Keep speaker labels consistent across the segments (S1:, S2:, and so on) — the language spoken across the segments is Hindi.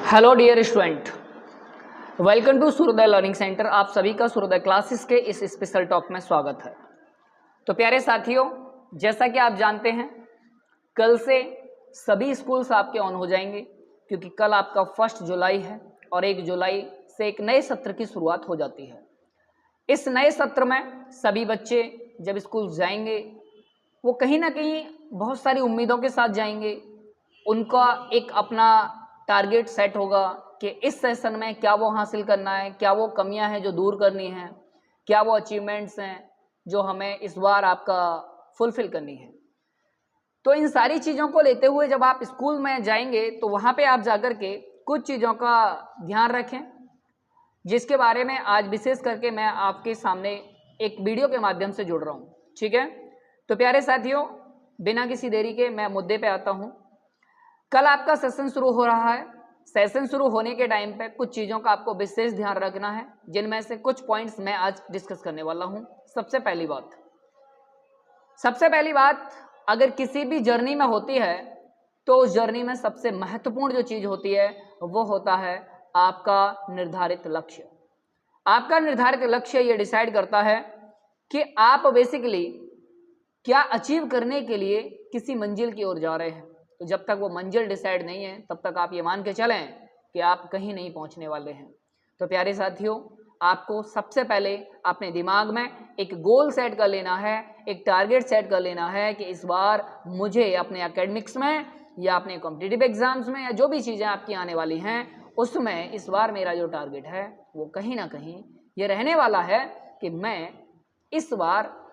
S1: Hello dear student, welcome to Suryoday learning centre. आप सभी का सूर्योदय क्लासेस के इस स्पेशल टॉक में स्वागत है। तो प्यारे साथियों, जैसा कि आप जानते हैं, कल से सभी स्कूल्स आपके ऑन हो जाएंगे क्योंकि कल आपका 1 जुलाई है और 1 जुलाई से एक नए सत्र की शुरुआत हो जाती है। इस नए सत्र में सभी बच्चे जब स्कूल जाएंगे वो कहीं ना कहीं बहुत सारी उम्मीदों के साथ जाएंगे। उनका एक अपना टारगेट सेट होगा कि इस सेशन में क्या वो हासिल करना है, क्या वो कमियां हैं जो दूर करनी है, क्या वो अचीवमेंट्स हैं जो हमें इस बार आपका फुलफिल करनी है। तो इन सारी चीज़ों को लेते हुए जब आप स्कूल में जाएंगे तो वहाँ पे आप जाकर के कुछ चीज़ों का ध्यान रखें, जिसके बारे में आज विशेष करके मैं आपके सामने एक वीडियो के माध्यम से जुड़ रहा हूँ। ठीक है, तो प्यारे साथियों, बिना किसी देरी के मैं मुद्दे पे आता हूँ। कल आपका सेशन शुरू हो रहा है। सेशन शुरू होने के टाइम पे कुछ चीज़ों का आपको विशेष ध्यान रखना है, जिनमें से कुछ पॉइंट्स मैं आज डिस्कस करने वाला हूँ। सबसे पहली बात, अगर किसी भी जर्नी में होती है तो उस जर्नी में सबसे महत्वपूर्ण जो चीज़ होती है वो होता है आपका निर्धारित लक्ष्य। आपका निर्धारित लक्ष्य ये डिसाइड करता है कि आप बेसिकली क्या अचीव करने के लिए किसी मंजिल की ओर जा रहे हैं। तो जब तक वो मंजिल डिसाइड नहीं है तब तक आप ये मान के चलें कि आप कहीं नहीं पहुंचने वाले हैं। तो प्यारे साथियों, आपको सबसे पहले अपने दिमाग में एक गोल सेट कर लेना है, एक टारगेट सेट कर लेना है कि इस बार मुझे अपने एकेडमिक्स में या अपने कॉम्पिटिटिव एग्जाम्स में या जो भी चीज़ें आपकी आने वाली हैं उसमें इस बार मेरा जो टारगेट है वो कहीं ना कहीं ये रहने वाला है कि मैं इस बार,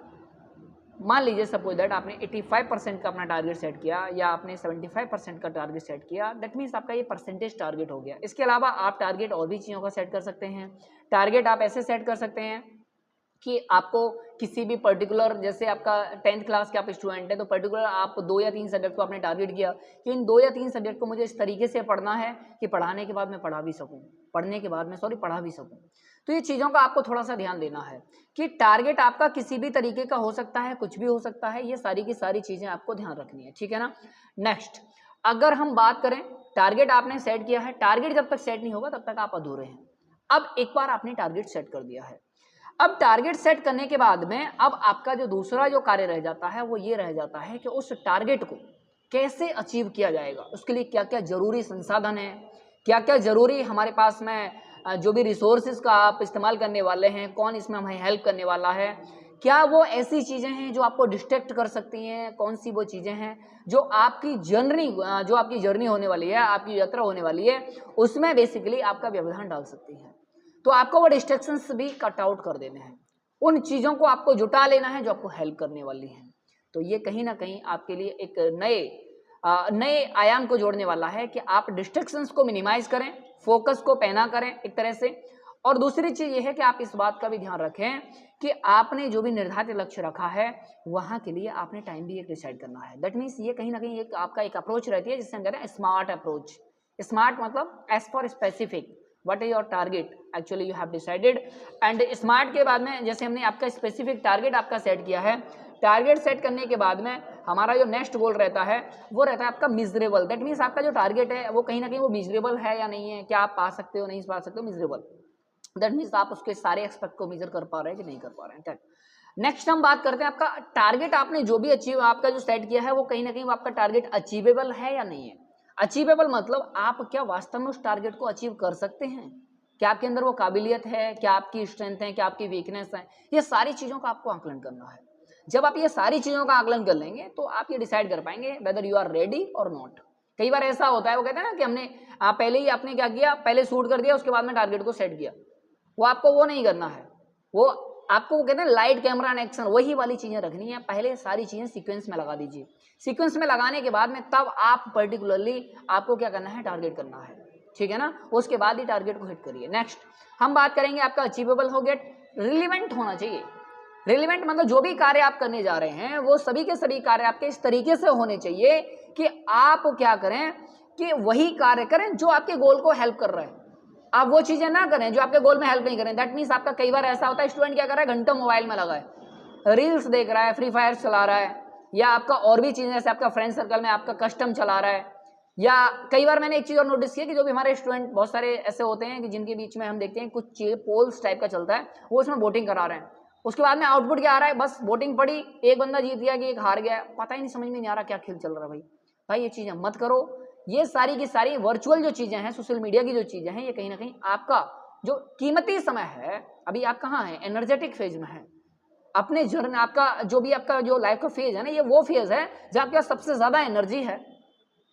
S1: मान लीजिए सपोज दैट आपने 85% का अपना टारगेट सेट किया या आपने 75% का टारगेट सेट किया, दैट मीन्स आपका ये परसेंटेज टारगेट हो गया। इसके अलावा आप टारगेट और भी चीज़ों का सेट कर सकते हैं। टारगेट आप ऐसे सेट कर सकते हैं कि आपको किसी भी पर्टिकुलर, जैसे आपका 10th क्लास के आप स्टूडेंट हैं तो पर्टिकुलर आप 2 या 3 सब्जेक्ट को आपने टारगेट किया कि इन 2 या 3 सब्जेक्ट को मुझे इस तरीके से पढ़ना है कि पढ़ाने के बाद मैं पढ़ा भी सकूँ, पढ़ा भी सकूँ। तो ये चीज़ों का आपको थोड़ा सा ध्यान देना है कि टारगेट आपका किसी भी तरीके का हो सकता है, कुछ भी हो सकता है। ये सारी की सारी चीज़ें आपको ध्यान रखनी है, ठीक है ना। नेक्स्ट, अगर हम बात करें, टारगेट आपने सेट किया है, टारगेट जब तक सेट नहीं होगा तब तक आप अधूरे हैं। अब एक बार आपने टारगेट सेट कर दिया है, अब टारगेट सेट करने के बाद में अब आपका जो दूसरा जो कार्य रह जाता है वो ये रह जाता है कि उस टारगेट को कैसे अचीव किया जाएगा, उसके लिए क्या क्या जरूरी संसाधन है, क्या क्या जरूरी हमारे पास में जो भी रिसोर्सेज का आप इस्तेमाल करने वाले हैं, कौन इसमें हमें हेल्प करने वाला है, क्या वो ऐसी चीज़ें हैं जो आपको डिस्ट्रैक्ट कर सकती हैं, कौन सी वो चीज़ें हैं जो आपकी जर्नी होने वाली है, आपकी यात्रा होने वाली है, उसमें बेसिकली आपका व्यवधान डाल सकती है। तो आपको वो डिस्ट्रैक्शंस भी कट आउट कर देने हैं, उन चीज़ों को आपको जुटा लेना है जो आपको हेल्प करने वाली हैं। तो ये कहीं ना कहीं आपके लिए एक नए आयाम को जोड़ने वाला है कि आप डिस्ट्रैक्शंस को मिनिमाइज करें, फोकस को पैना करें एक तरह से। और दूसरी चीज़ ये है कि आप इस बात का भी ध्यान रखें कि आपने जो भी निर्धारित लक्ष्य रखा है वहाँ के लिए आपने टाइम भी एक डिसाइड करना है। दैट मीन्स ये कहीं ना कहीं एक आपका एक अप्रोच रहती है जिससे हम कहते हैं स्मार्ट अप्रोच। स्मार्ट मतलब S for specific, what is your target actually you have decided. And smart के बाद में जैसे हमने आपका स्पेसिफिक टारगेट आपका सेट किया है, टारगेट सेट करने के बाद में हमारा जो नेक्स्ट गोल रहता है वो रहता है आपका मिजरेबल। दैट मीन्स आपका जो टारगेट है वो कहीं ना कहीं वो मिजरेबल है या नहीं है, क्या आप पा सकते हो नहीं पा सकते हो, मिजरेबल। दैट मीन्स आप उसके सारे एक्सपेक्ट को मेजर कर पा रहे हैं कि नहीं कर पा रहे हैं। नेक्स्ट हम बात करते हैं आपका टारगेट, आपने जो भी अचीव आपका जो सेट किया है वो कहीं ना कहीं वो आपका टारगेट अचीवेबल है या नहीं है। अचीवेबल मतलब आप क्या वास्तव में उस टारगेट को अचीव कर सकते हैं, क्या आपके अंदर वो काबिलियत है, क्या आपकी स्ट्रेंथ है, क्या आपकी वीकनेस है। ये सारी चीज़ों का आपको आकलन करना है। जब आप ये सारी चीज़ों का आकलन कर लेंगे तो आप ये डिसाइड कर पाएंगे वेदर यू आर रेडी और नॉट। कई बार ऐसा होता है, वो कहते हैं ना कि हमने पहले ही आपने क्या किया, पहले शूट कर दिया उसके बाद में टारगेट को सेट किया। वो आपको वो नहीं करना है, वो आपको वो कहते हैं लाइट कैमरा एंड एक्शन, वही वाली चीज़ें रखनी है। पहले सारी चीज़ें सीक्वेंस में लगा दीजिए, सीक्वेंस में लगाने के बाद में तब आप पर्टिकुलरली आपको क्या करना है, टारगेट करना है, ठीक है ना। उसके बाद ही टारगेट को हिट करिए। नेक्स्ट हम बात करेंगे आपका अचीवेबल हो गया, रिलीवेंट होना चाहिए। रिलीवेंट मतलब जो भी कार्य आप करने जा रहे हैं वो सभी के सभी कार्य आपके इस तरीके से होने चाहिए कि आप क्या करें कि वही कार्य करें जो आपके गोल को हेल्प कर रहे हैं। आप वो चीजें ना करें जो आपके गोल में हेल्प नहीं करें। दैट मीन्स आपका कई बार ऐसा होता है स्टूडेंट क्या कर रहा है, घंटों मोबाइल में लगा है, रील्स देख रहा है, फ्री फायर चला रहा है, या आपका और भी चीजें जैसे आपका फ्रेंड सर्कल में आपका कस्टम चला रहा है, या कई बार मैंने एक चीज और नोटिस किया कि जो भी हमारे स्टूडेंट बहुत सारे ऐसे होते हैं कि जिनके बीच में हम देखते हैं कुछ पोल्स टाइप का चलता है, वो उसमें वोटिंग करा रहे हैं, उसके बाद में आउटपुट क्या आ रहा है, बस वोटिंग पड़ी, एक बंदा जीत गया कि एक हार गया, पता ही नहीं, समझ में नहीं आ रहा क्या खेल चल रहा है। भाई ये चीजें मत करो। ये सारी की सारी वर्चुअल जो चीजें हैं, सोशल मीडिया की जो चीजें हैं, ये कहीं ना कहीं आपका जो कीमती समय है, अभी आप कहाँ हैं, एनर्जेटिक फेज में है अपने जर्नी, आपका जो भी आपका जो लाइफ का फेज है ना, ये वो फेज है जहाँ आपके पास सबसे ज्यादा एनर्जी है,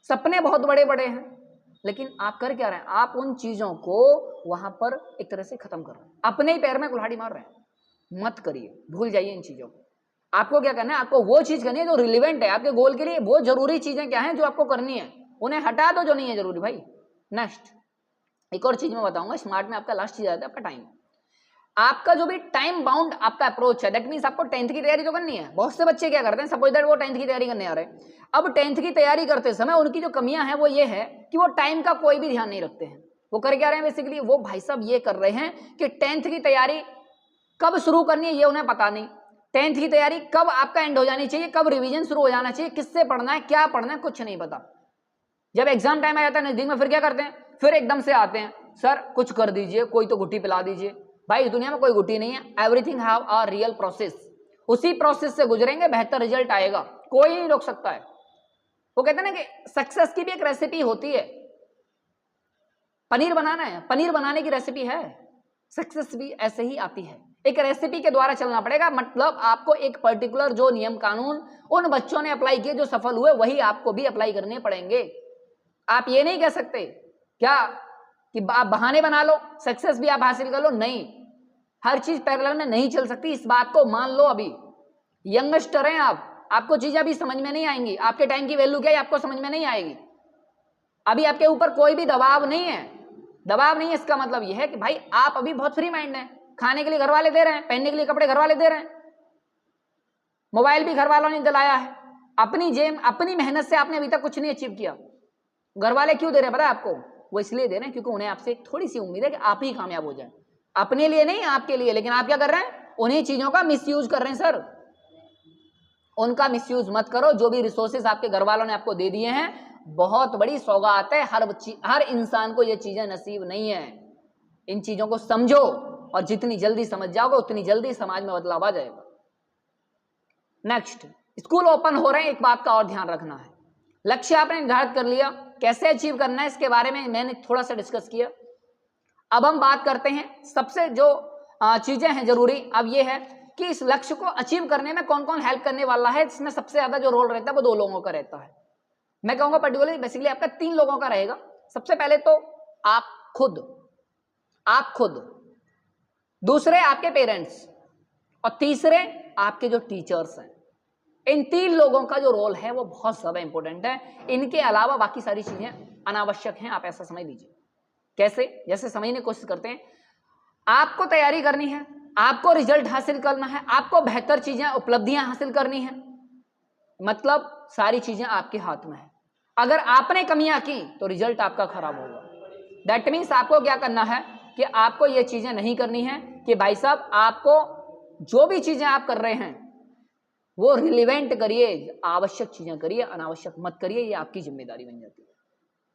S1: सपने बहुत बड़े बड़े हैं, लेकिन आप कर क्या रहे हैं, आप उन चीजों को वहां पर एक तरह से खत्म कर रहे हैं, अपने ही पैर में कुल्हाड़ी मार रहे हैं। मत करिए, भूल जाइए इन चीजों को। आपको क्या करना है, आपको वो चीज करनी है जो रिलेवेंट है आपके गोल के लिए, वो जरूरी चीजें क्या है जो आपको करनी है, उन्हें हटा दो जो नहीं है जरूरी भाई। नेक्स्ट एक और चीज मैं बताऊंगा, स्मार्ट में आपका लास्ट चीज आता है आपका टाइम। आपका जो भी टाइम बाउंड आपका अप्रोच है, दैट मींस आपको 10th की तैयारी तो करनी है। बहुत से बच्चे क्या करते हैं, सपोज दैट वो 10th की तैयारी करने आ रहे हैं, अब 10th की तैयारी करते समय उनकी जो कमियां हैं वो ये है कि वो टाइम का कोई भी ध्यान नहीं रखते हैं। वो कर क्या रहे हैं बेसिकली, वो भाई साहब ये कर रहे हैं कि 10th की तैयारी कब शुरू करनी है ये उन्हें पता नहीं, 10th की तैयारी कब आपका एंड हो जानी चाहिए, कब रिवीजन शुरू हो जाना चाहिए, किससे पढ़ना है, क्या पढ़ना है, कुछ नहीं पता। जब एग्जाम टाइम आ जाता है नजदीक में, फिर क्या करते हैं, फिर एकदम से आते हैं, सर कुछ कर दीजिए, कोई तो गुट्टी पिला दीजिए। भाई इस दुनिया में कोई गुट्टी नहीं है, everything have a real process, उसी प्रोसेस से गुजरेंगे, बेहतर रिजल्ट आएगा, कोई नहीं रोक सकता है। वो कहते हैं ना कि सक्सेस की भी एक रेसिपी होती है, पनीर बनाना है, पनीर बनाने की रेसिपी है, सक्सेस भी ऐसे ही आती है, एक रेसिपी के द्वारा चलना पड़ेगा। मतलब आपको एक पर्टिकुलर जो नियम कानून उन बच्चों ने अप्लाई किए जो सफल हुए, वही आपको भी अप्लाई करने पड़ेंगे। आप ये नहीं कह सकते क्या कि आप बहाने बना लो सक्सेस भी आप हासिल कर लो, नहीं, हर चीज पैरेलल में नहीं चल सकती, इस बात को मान लो। अभी यंगस्टर हैं आप, आपको चीजें अभी समझ में नहीं आएंगी, आपके टाइम की वैल्यू क्या है आपको समझ में नहीं आएगी, अभी आपके ऊपर कोई भी दबाव नहीं है। दबाव नहीं है इसका मतलब यह है कि भाई आप अभी बहुत फ्री माइंड हैं, खाने के लिए घर वाले दे रहे हैं, पहनने के लिए कपड़े घर वाले दे रहे हैं, मोबाइल भी घर वालों ने दिलाया है, अपनी जेब अपनी मेहनत से आपने अभी तक कुछ नहीं अचीव किया। घर वाले क्यों दे रहे हैं पता है आपको, वो इसलिए दे रहे हैं क्योंकि उन्हें आपसे एक थोड़ी सी उम्मीद है कि आप ही कामयाब हो जाए, अपने लिए नहीं आपके लिए। लेकिन आप क्या कर रहे हैं, उन्हीं चीजों का मिसयूज कर रहे हैं। सर उनका मिसयूज मत करो, जो भी रिसोर्सेज आपके घर वालों ने आपको दे दिए हैं, बहुत बड़ी सौगात है, हर इंसान को ये चीजें नसीब नहीं है। इन चीजों को समझो, और जितनी जल्दी समझ जाओगे उतनी जल्दी समाज में बदलाव आ जाएगा। नेक्स्ट, स्कूल ओपन हो रहे हैं, एक बात का और ध्यान रखना है, लक्ष्य आपने निर्धारित कर लिया, कैसे अचीव करना है इसके बारे में मैंने थोड़ा सा डिस्कस किया। अब हम बात करते हैं सबसे जो चीजें हैं जरूरी, अब ये है कि इस लक्ष्य को अचीव करने में कौन कौन हेल्प करने वाला है। इसमें सबसे ज्यादा जो रोल रहता है वो 2 लोगों का रहता है। मैं कहूंगा पर्टिकुलरली बेसिकली आपका 3 लोगों का रहेगा। सबसे पहले तो आप खुद, दूसरे आपके पेरेंट्स, और तीसरे आपके जो टीचर्स हैं। इन 3 लोगों का जो रोल है वो बहुत ज्यादा इंपॉर्टेंट है, इनके अलावा बाकी सारी चीजें अनावश्यक हैं, आप ऐसा समझ लीजिए। कैसे, जैसे समझने की कोशिश करते हैं, आपको तैयारी करनी है, आपको रिजल्ट हासिल करना है, आपको बेहतर चीजें उपलब्धियां हासिल करनी है, मतलब सारी चीजें आपके हाथ में है। अगर आपने कमियां की तो रिजल्ट आपका खराब होगा। दैट मीन्स आपको क्या करना है कि आपको ये चीजें नहीं करनी है कि भाई साहब आपको जो भी चीजें आप कर रहे हैं वो रिलेवेंट करिए, आवश्यक चीजें करिए, अनावश्यक मत करिए, ये आपकी जिम्मेदारी बन जाती है।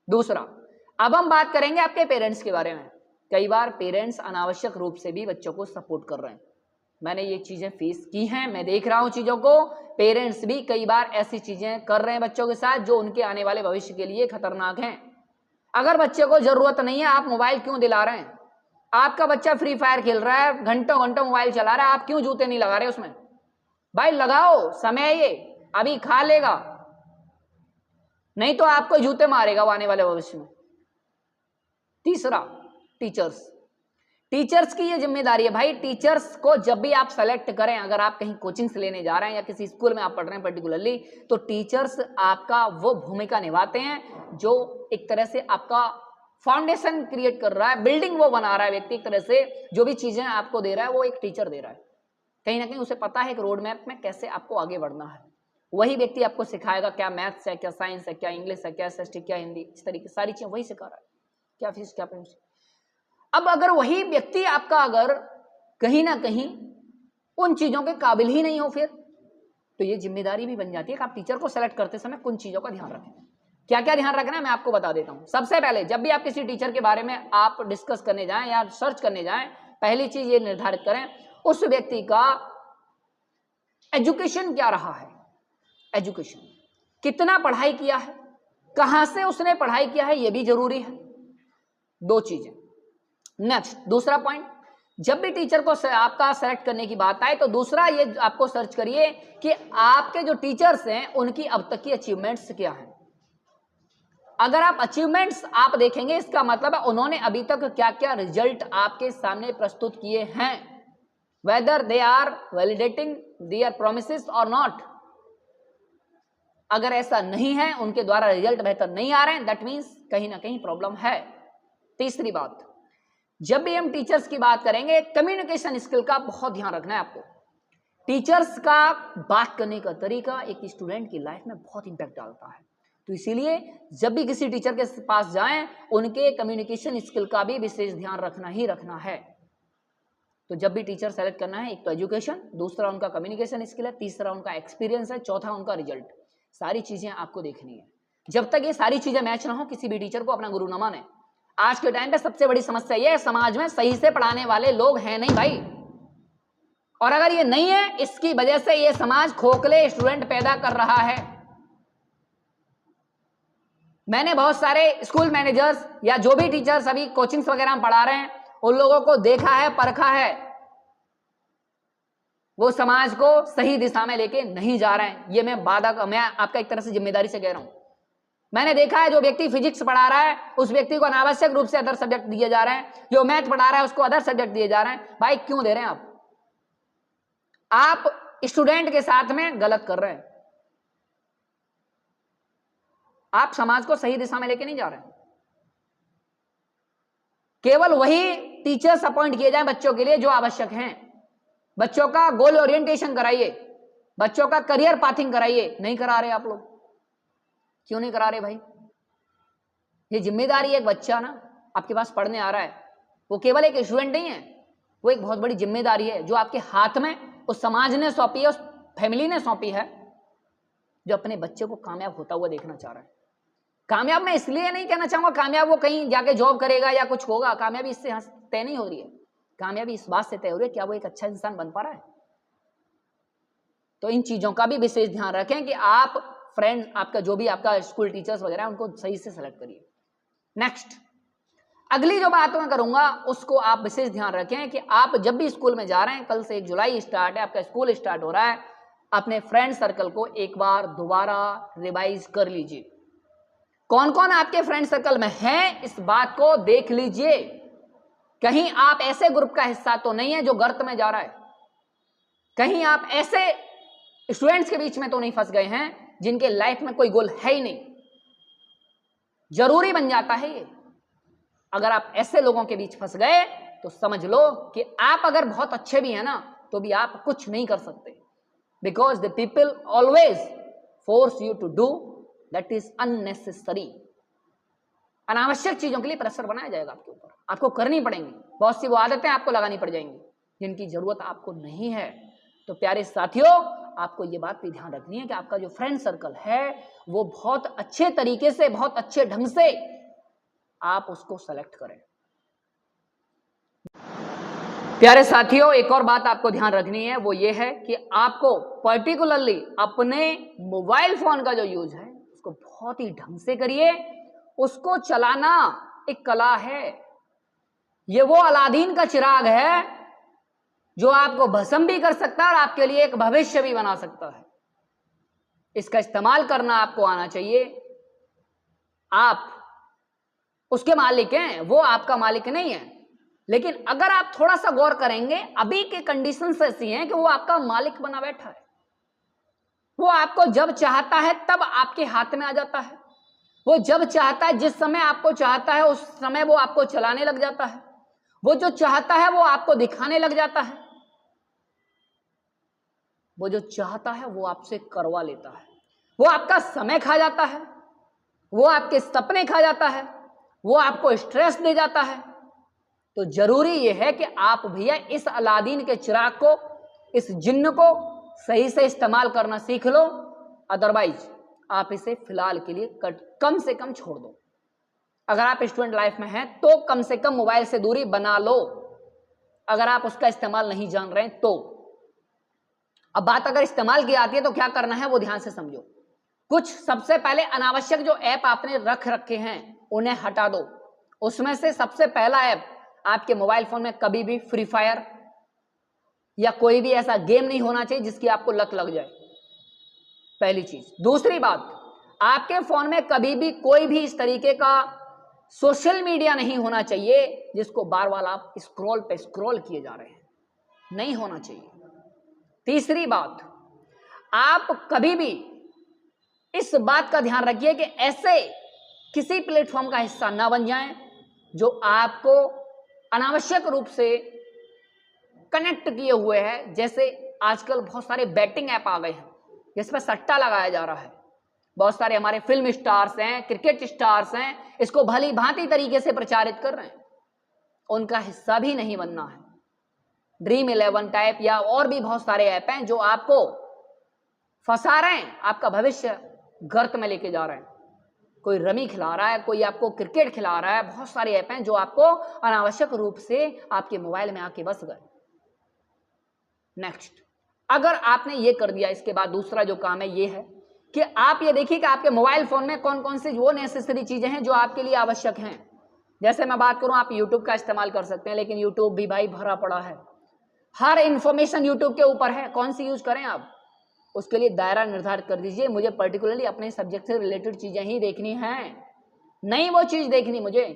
S1: दूसरा, अब हम बात करेंगे आपके पेरेंट्स के बारे में। कई बार पेरेंट्स अनावश्यक रूप से भी बच्चों को सपोर्ट कर रहे हैं, मैंने ये चीजें फेस की हैं, मैं देख रहा हूं चीजों को। पेरेंट्स भी कई बार ऐसी चीजें कर रहे हैं बच्चों के साथ जो उनके आने वाले भविष्य के लिए खतरनाक हैं। अगर बच्चे को जरूरत नहीं है, आप मोबाइल क्यों दिला रहे हैं? आपका बच्चा फ्री फायर खेल रहा है, घंटों घंटों मोबाइल चला रहा है, आप क्यों जूते नहीं लगा रहे उसमें? भाई लगाओ, समय ये अभी खा लेगा, नहीं तो आपको जूते मारेगा वो आने वाले भविष्य में। तीसरा, टीचर्स की ये जिम्मेदारी है भाई। टीचर्स को जब भी आप सेलेक्ट करें, अगर आप कहीं कोचिंग से लेने जा रहे हैं या किसी स्कूल में आप पढ़ रहे हैं पर्टिकुलरली, तो टीचर्स आपका वो भूमिका निभाते हैं जो एक तरह से आपका फाउंडेशन क्रिएट कर रहा है, बिल्डिंग वो बना रहा है व्यक्ति। एक तरह से जो भी चीजें आपको दे रहा है वो एक टीचर दे रहा है, कहीं ना कहीं उसे पता है एक रोड मैप में कैसे आपको आगे बढ़ना है। वही व्यक्ति आपको सिखाएगा, क्या मैथ्स है, क्या साइंस है, क्या इंग्लिश है, क्या एसएसटी, क्या हिंदी, इस तरीके सारी चीजें वही सिखा रहा है, क्या फीस क्या पेमेंट। अब अगर वही व्यक्ति आपका अगर कहीं ना कहीं उन चीजों के काबिल ही नहीं हो, फिर तो ये जिम्मेदारी भी बन जाती है कि आप टीचर को सेलेक्ट करते समय कुछ चीजों का ध्यान रखें। क्या क्या ध्यान रखना है मैं आपको बता देता हूं। सबसे पहले जब भी आप किसी टीचर के बारे में आप डिस्कस करने जाएं या सर्च करने जाएं, पहली चीज ये निर्धारित करें उस व्यक्ति का एजुकेशन क्या रहा है, एजुकेशन कितना पढ़ाई किया है, कहां से उसने पढ़ाई किया है, यह भी जरूरी है। दो चीजें। नेक्स्ट दूसरा पॉइंट, जब भी टीचर को आपका सेलेक्ट करने की बात आए तो दूसरा ये आपको सर्च करिए कि आपके जो टीचर्स हैं उनकी अब तक की अचीवमेंट्स क्या हैं। अगर आप अचीवमेंट्स आप देखेंगे इसका मतलब है उन्होंने अभी तक क्या क्या रिजल्ट आपके सामने प्रस्तुत किए हैं, whether they are validating their promises और नॉट। अगर ऐसा नहीं है, उनके द्वारा रिजल्ट बेहतर नहीं आ रहे हैं, दैट मीन्स कहीं ना कहीं प्रॉब्लम है। तीसरी बात, जब भी हम टीचर्स की बात करेंगे कम्युनिकेशन स्किल का बहुत ध्यान रखना है आपको। टीचर्स का बात करने का तरीका एक स्टूडेंट की लाइफ में बहुत इंपैक्ट डालता है, तो इसीलिए जब भी किसी टीचर के पास जाएं उनके कम्युनिकेशन स्किल का भी विशेष ध्यान रखना ही रखना है। तो जब भी टीचर सेलेक्ट करना है, एक तो एजुकेशन, दूसरा उनका कम्युनिकेशन स्किल है, तीसरा उनका एक्सपीरियंस है, चौथा उनका रिजल्ट। सारी चीजें आपको देखनी है। जब तक ये सारी चीजें मैच ना हो किसी भी टीचर को अपना गुरु न माने। आज के टाइम पे सबसे बड़ी समस्या ये है समाज में सही से पढ़ाने वाले लोग हैं नहीं भाई, और अगर ये नहीं है इसकी वजह से ये समाज खोखले स्टूडेंट पैदा कर रहा है। मैंने बहुत सारे स्कूल मैनेजर्स या जो भी टीचर्स अभी कोचिंग्स वगैरह में पढ़ा रहे हैं उन लोगों को देखा है, परखा है, वो समाज को सही दिशा में लेके नहीं जा रहे हैं। ये मैं आपका एक तरह से जिम्मेदारी से कह रहा हूं। मैंने देखा है जो व्यक्ति फिजिक्स पढ़ा रहा है उस व्यक्ति को अनावश्यक रूप से अदर सब्जेक्ट दिए जा रहे हैं, जो मैथ पढ़ा रहा है उसको अदर सब्जेक्ट दिए जा रहे हैं। भाई क्यों दे रहे हैं आप स्टूडेंट के साथ में गलत कर रहे हैं, आप समाज को सही दिशा में लेके नहीं जा रहे हैं। केवल वही टीचर्स अपॉइंट किए जाएं बच्चों के लिए जो आवश्यक हैं। बच्चों का गोल ओरिएंटेशन कराइए, बच्चों का करियर पाथिंग कराइए, नहीं करा रहे आप लोग। क्यों नहीं करा रहे भाई? ये जिम्मेदारी है। एक बच्चा ना आपके पास पढ़ने आ रहा है, वो केवल एक स्टूडेंट नहीं है, वो एक बहुत बड़ी जिम्मेदारी है जो आपके हाथ में उस समाज ने सौंपी है, उस फैमिली ने सौंपी है, जो अपने बच्चे को कामयाब होता हुआ देखना चाह रहा है। कामयाब मैं इसलिए नहीं कहना चाहूंगा कामयाब वो कहीं जाके जॉब करेगा या कुछ होगा, कामयाबी इससे तय नहीं हो रही है। कामयाबी इस बात से तय हो रही है क्या वो एक अच्छा इंसान बन पा रहा है। तो इन चीजों का भी विशेष ध्यान रखें कि आप फ्रेंड आपका जो भी आपका स्कूल टीचर्स वगैरह है उनको सही से सेलेक्ट करिए। नेक्स्ट अगली जो बात मैं करूंगा उसको आप विशेष ध्यान रखें कि आप जब भी स्कूल में जा रहे हैं, कल से 1 जुलाई स्टार्ट है, आपका स्कूल स्टार्ट हो रहा है, अपने फ्रेंड सर्कल को एक बार दोबारा रिवाइज कर लीजिए। कौन कौन आपके फ्रेंड सर्कल में है इस बात को देख लीजिए। कहीं आप ऐसे ग्रुप का हिस्सा तो नहीं है जो गर्त में जा रहा है, कहीं आप ऐसे स्टूडेंट्स के बीच में तो नहीं फंस गए हैं जिनके लाइफ में कोई गोल है ही नहीं। जरूरी बन जाता है ये। अगर आप ऐसे लोगों के बीच फंस गए तो समझ लो कि आप अगर बहुत अच्छे भी हैं ना तो भी आप कुछ नहीं कर सकते, because the people always force you to do that is unnecessary. अनावश्यक चीजों के लिए प्रेशर बनाया जाएगा आपके ऊपर, आपको करनी पड़ेंगी। बहुत सी वो आदतें आपको लगानी पड़ जाएंगी जिनकी जरूरत आपको नहीं है। तो प्यारे साथियों, आपको ये बात भी ध्यान रखनी है कि आपका जो फ्रेंड सर्कल है वो बहुत अच्छे तरीके से, बहुत अच्छे ढंग से आप उसको सेलेक्ट करें। प्यारे साथियों, एक और बात आपको ध्यान रखनी है, वो ये है कि आपको पर्टिकुलरली अपने मोबाइल फोन का जो यूज है उसको बहुत ही ढंग से करिए। उसको चलाना एक कला है। ये वो अलादीन का चिराग है जो आपको भस्म भी कर सकता है और आपके लिए एक भविष्य भी बना सकता है। इसका इस्तेमाल करना आपको आना चाहिए। आप उसके मालिक हैं, वो आपका मालिक नहीं है। लेकिन अगर आप थोड़ा सा गौर करेंगे, अभी के कंडीशंस ऐसी हैं कि वो आपका मालिक बना बैठा है। वो आपको जब चाहता है तब आपके हाथ में आ जाता है। वो जब चाहता है, जिस समय आपको चाहता है उस समय वो आपको चलाने लग जाता है। वो जो चाहता है वो आपको दिखाने लग जाता है। वो जो चाहता है वो आपसे करवा लेता है। वो आपका समय खा जाता है, वो आपके सपने खा जाता है, वो आपको स्ट्रेस दे जाता है। तो जरूरी यह है कि आप भैया इस अलादीन के चिराग को, इस जिन्न को सही से इस्तेमाल करना सीख लो। अदरवाइज आप इसे फिलहाल के लिए कम से कम छोड़ दो। अगर आप स्टूडेंट लाइफ में हैं तो कम से कम मोबाइल से दूरी बना लो, अगर आप उसका इस्तेमाल नहीं जान रहे हैं तो। अब बात अगर इस्तेमाल की आती है तो क्या करना है वो ध्यान से समझो। कुछ सबसे पहले अनावश्यक जो ऐप आपने रख रखे हैं उन्हें हटा दो। उसमें से सबसे पहला ऐप, आपके मोबाइल फोन में कभी भी फ्री फायर या कोई भी ऐसा गेम नहीं होना चाहिए जिसकी आपको लत लग जाए, पहली चीज। दूसरी बात, आपके फोन में कभी भी कोई भी इस तरीके का सोशल मीडिया नहीं होना चाहिए जिसको बार बार आप स्क्रॉल पे स्क्रॉल किए जा रहे हैं, नहीं होना चाहिए। तीसरी बात, आप कभी भी इस बात का ध्यान रखिए कि ऐसे किसी प्लेटफॉर्म का हिस्सा ना बन जाएं जो आपको अनावश्यक रूप से कनेक्ट किए हुए हैं। जैसे आजकल बहुत सारे बैटिंग ऐप आ गए हैं जिसमें सट्टा लगाया जा रहा है। बहुत सारे हमारे फिल्म स्टार्स हैं, क्रिकेट स्टार्स हैं, इसको भली भांति तरीके से प्रचारित कर रहे हैं, उनका हिस्सा भी नहीं बनना है। ड्रीम 11 टाइप या और भी बहुत सारे ऐप हैं जो आपको फंसा रहे हैं, आपका भविष्य गर्त में लेके जा रहे हैं। कोई रमी खिला रहा है, कोई आपको क्रिकेट खिला रहा है, बहुत सारे ऐप हैं जो आपको अनावश्यक रूप से आपके मोबाइल में आके बस गए। नेक्स्ट, अगर आपने ये कर दिया, इसके बाद दूसरा जो काम है ये है कि आप ये देखिए कि आपके मोबाइल फोन में कौन कौन सी वो नेसेसरी चीजें हैं जो आपके लिए आवश्यक हैं। जैसे मैं बात करूं, आप यूट्यूब का इस्तेमाल कर सकते हैं, लेकिन यूट्यूब भी भाई भरा पड़ा है, हर इंफॉर्मेशन यूट्यूब के ऊपर है, कौन सी यूज करें आप, उसके लिए दायरा निर्धारित कर दीजिए। मुझे पर्टिकुलरली अपने सब्जेक्ट से रिलेटेड चीजें ही देखनी हैं, नहीं वो चीज देखनी मुझे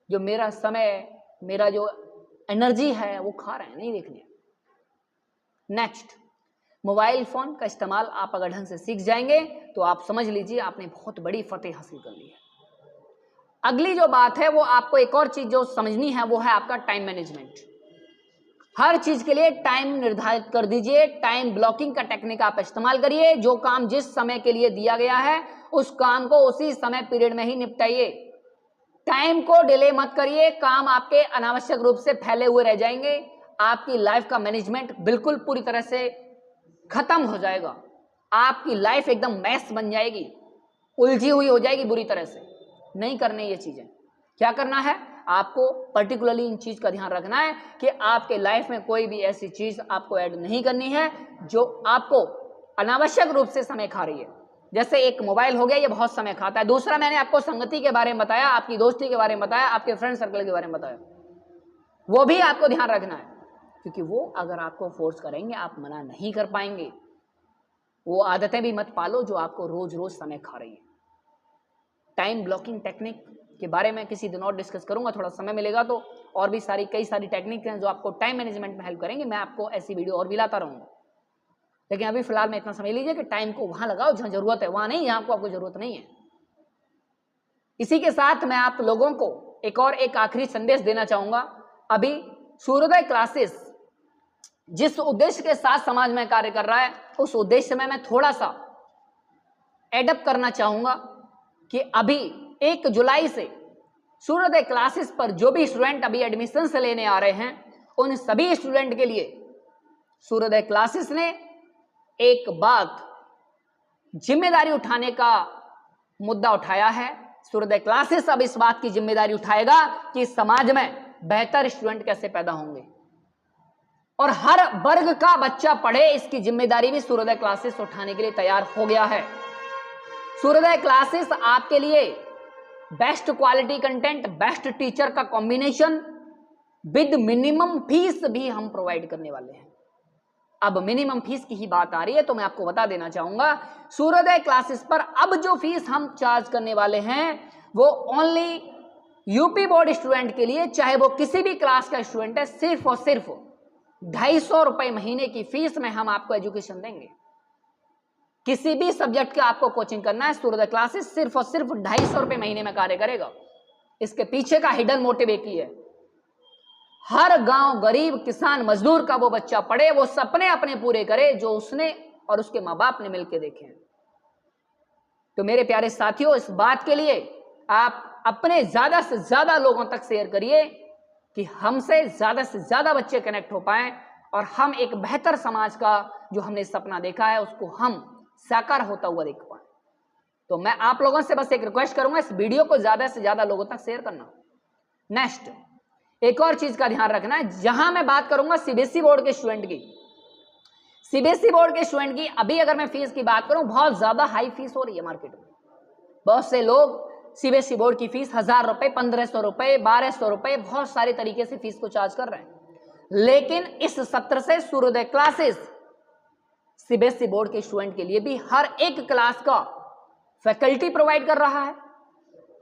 S1: जो मेरा समय, मेरा जो एनर्जी है वो खा रहे हैं, नहीं देखनी है। नेक्स्ट, मोबाइल फोन का इस्तेमाल आप अगर ढंग से सीख जाएंगे तो आप समझ लीजिए आपने बहुत बड़ी फतेह हासिल कर ली है। अगली जो बात है वो आपको एक और चीज जो समझनी है वो है आपका टाइम मैनेजमेंट। हर चीज के लिए टाइम निर्धारित कर दीजिए, टाइम ब्लॉकिंग का टेक्निक आप इस्तेमाल करिए। जो काम जिस समय के लिए दिया गया है उस काम को उसी समय पीरियड में ही निपटाइए, टाइम को डिले मत करिए। काम आपके अनावश्यक रूप से फैले हुए रह जाएंगे, आपकी लाइफ का मैनेजमेंट बिल्कुल पूरी तरह से खत्म हो जाएगा, आपकी लाइफ एकदम मैस बन जाएगी, उलझी हुई हो जाएगी बुरी तरह से। नहीं करने ये चीजें। क्या करना है आपको, पर्टिकुलरली इन चीज का ध्यान रखना है कि आपके लाइफ में कोई भी ऐसी चीज आपको ऐड नहीं करनी है जो आपको अनावश्यक रूप से समय खा रही है। जैसे एक मोबाइल हो गया, ये बहुत समय खाता है। दूसरा, मैंने आपको संगति के बारे में बताया, आपकी दोस्ती के बारे में बताया, आपके फ्रेंड सर्कल के बारे में बताया, वो भी आपको ध्यान रखना है, क्योंकि वो अगर आपको फोर्स करेंगे आप मना नहीं कर पाएंगे। वो आदतें भी मत पालो जो आपको रोज रोज समय खा रही है। टाइम ब्लॉकिंग टेक्निक के बारे में किसी दिन और डिस्कस करूंगा, थोड़ा समय मिलेगा तो। और भी कई सारी टेक्निक हैं जो आपको टाइम मैनेजमेंट में हेल्प करेंगे, मैं आपको ऐसी वीडियो और भी लाता रहूंगा। लेकिन अभी फिलहाल में इतना समझ लीजिए कि टाइम को वहां लगाओ जहां जरूरत है, वहां नहीं जहां आपको जरूरत नहीं है। इसी के साथ मैं आप लोगों को एक आखिरी संदेश देना चाहूंगा। अभी सूर्योदय क्लासेस जिस उद्देश्य के साथ समाज में कार्य कर रहा है, उस उद्देश्य में मैं थोड़ा सा एडअप करना चाहूंगा कि अभी 1 जुलाई से सूर्योदय क्लासेस पर जो भी स्टूडेंट अभी एडमिशन से लेने आ रहे हैं, उन सभी स्टूडेंट के लिए सूर्योदय क्लासेस ने एक बात जिम्मेदारी उठाने का मुद्दा उठाया है। सूर्योदय क्लासेस अब इस बात की जिम्मेदारी उठाएगा कि समाज में बेहतर स्टूडेंट कैसे पैदा होंगे और हर वर्ग का बच्चा पढ़े, इसकी जिम्मेदारी भी सूर्योदय क्लासेस उठाने के लिए तैयार हो गया है। सूर्योदय क्लासेस आपके लिए best quality content, best teacher का कॉम्बिनेशन विद मिनिमम फीस भी हम प्रोवाइड करने वाले हैं। अब मिनिमम फीस की ही बात आ रही है तो मैं आपको बता देना चाहूंगा, सूर्योदय क्लासेस पर अब जो फीस हम चार्ज करने वाले हैं वो ओनली यूपी बोर्ड स्टूडेंट के लिए, चाहे वो किसी भी क्लास का स्टूडेंट है, सिर्फ और सिर्फ 250 रुपए महीने की फीस में हम आपको एजुकेशन देंगे। किसी भी सब्जेक्ट का आपको कोचिंग करना है, सूर्योदय क्लासेस सिर्फ और सिर्फ 250 रुपए महीने में कार्य करेगा। इसके पीछे का हिडन मोटिव एक ही है, हर गांव गरीब किसान मजदूर का वो बच्चा पढ़े, वो सपने अपने पूरे करे जो उसने और उसके माँ बाप ने मिलकर देखे हैं। तो मेरे प्यारे साथियों, इस बात के लिए आप अपने ज्यादा से ज्यादा लोगों तक शेयर करिए कि हमसे ज्यादा से ज्यादा बच्चे कनेक्ट हो पाएं और हम एक बेहतर समाज का जो हमने सपना देखा है उसको हम साकार होता हुआ देख पाए। तो मैं आप लोगों से बस एक रिक्वेस्ट करूंगा, इस वीडियो को ज्यादा से ज्यादा लोगों तक शेयर करना। नेक्स्ट, एक और चीज का ध्यान रखना है, जहां मैं बात करूंगा सीबीएसई बोर्ड के स्टूडेंट की, सीबीएसई बोर्ड के स्टूडेंट की अभी अगर मैं फीस की बात करूं, बहुत ज्यादा हाई फीस हो रही है मार्केट में। बहुत से लोग सीबीएसई बोर्ड की फीस 1000 रुपए, 1500 रुपए, 1200 रुपए, बहुत सारे तरीके से फीस को चार्ज कर रहे हैं। लेकिन इस सत्र से सूर्योदय क्लासेस सीबीएसई बोर्ड के स्टूडेंट के लिए भी हर एक क्लास का फैकल्टी प्रोवाइड कर रहा है,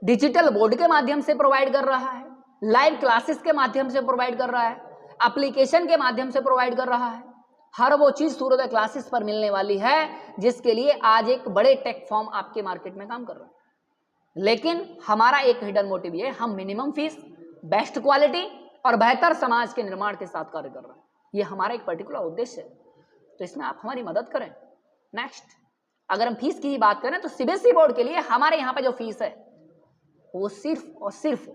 S1: डिजिटल बोर्ड के माध्यम से प्रोवाइड कर रहा है, लाइव क्लासेस के माध्यम से प्रोवाइड कर रहा है, एप्लीकेशन के माध्यम से प्रोवाइड कर रहा है। हर वो चीज सूर्योदय क्लासेस पर मिलने वाली है जिसके लिए आज एक बड़े टेक फॉर्म आपके मार्केट में काम कर रहे हैं। लेकिन हमारा एक हिडन मोटिव ये, हम मिनिमम फीस, बेस्ट क्वालिटी और बेहतर समाज के निर्माण के साथ कार्य कर रहे हैं। ये हमारा एक पर्टिकुलर उद्देश्य है, तो इसमें आप हमारी मदद करें। नेक्स्ट, अगर हम फीस की ही बात करें तो सीबीएसई बोर्ड के लिए हमारे यहाँ पे जो फीस है वो सिर्फ और सिर्फ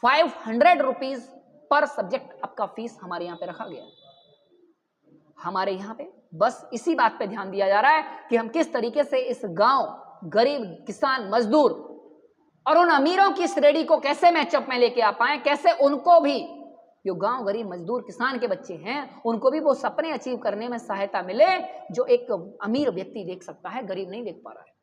S1: 500 रुपीज पर सब्जेक्ट आपका फीस हमारे यहाँ पे रखा गया है। हमारे यहाँ पे बस इसी बात पे ध्यान दिया जा रहा है कि हम किस तरीके से इस गांव गरीब किसान मजदूर और उन अमीरों की श्रेणी को कैसे मैचअप में लेके आ पाए, कैसे उनको भी, जो गांव गरीब मजदूर किसान के बच्चे हैं, उनको भी वो सपने अचीव करने में सहायता मिले जो एक अमीर व्यक्ति देख सकता है, गरीब नहीं देख पा रहा है।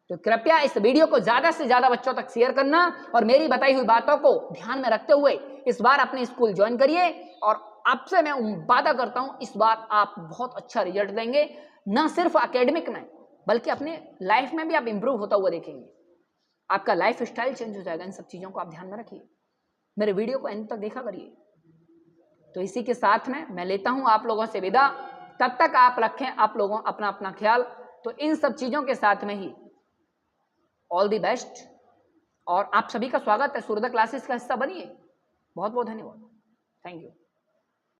S1: तो कृपया इस वीडियो को ज्यादा से ज्यादा बच्चों तक शेयर करना और मेरी बताई हुई बातों को ध्यान में रखते हुए इस बार अपने स्कूल ज्वाइन करिए। और आपसे मैं वादा करता हूं इस बार आप बहुत अच्छा रिजल्ट देंगे, न सिर्फ एकेडमिक में बल्कि अपने लाइफ में भी आप इंप्रूव होता हुआ देखेंगे। आपका लाइफ स्टाइल चेंज हो जाएगा। इन सब चीजों को आप ध्यान में रखिए। मेरे वीडियो को एंड तक देखा करिए। तो इसी के साथ में मैं लेता हूं आप लोगों से विदा। तब तक आप रखें आप लोगों अपना अपना ख्याल। तो इन सब चीजों के साथ में ही ऑल दी बेस्ट और आप सभी का स्वागत है। सूर्योदय क्लासेस का हिस्सा बनिए। बहुत बहुत धन्यवाद। Thank you.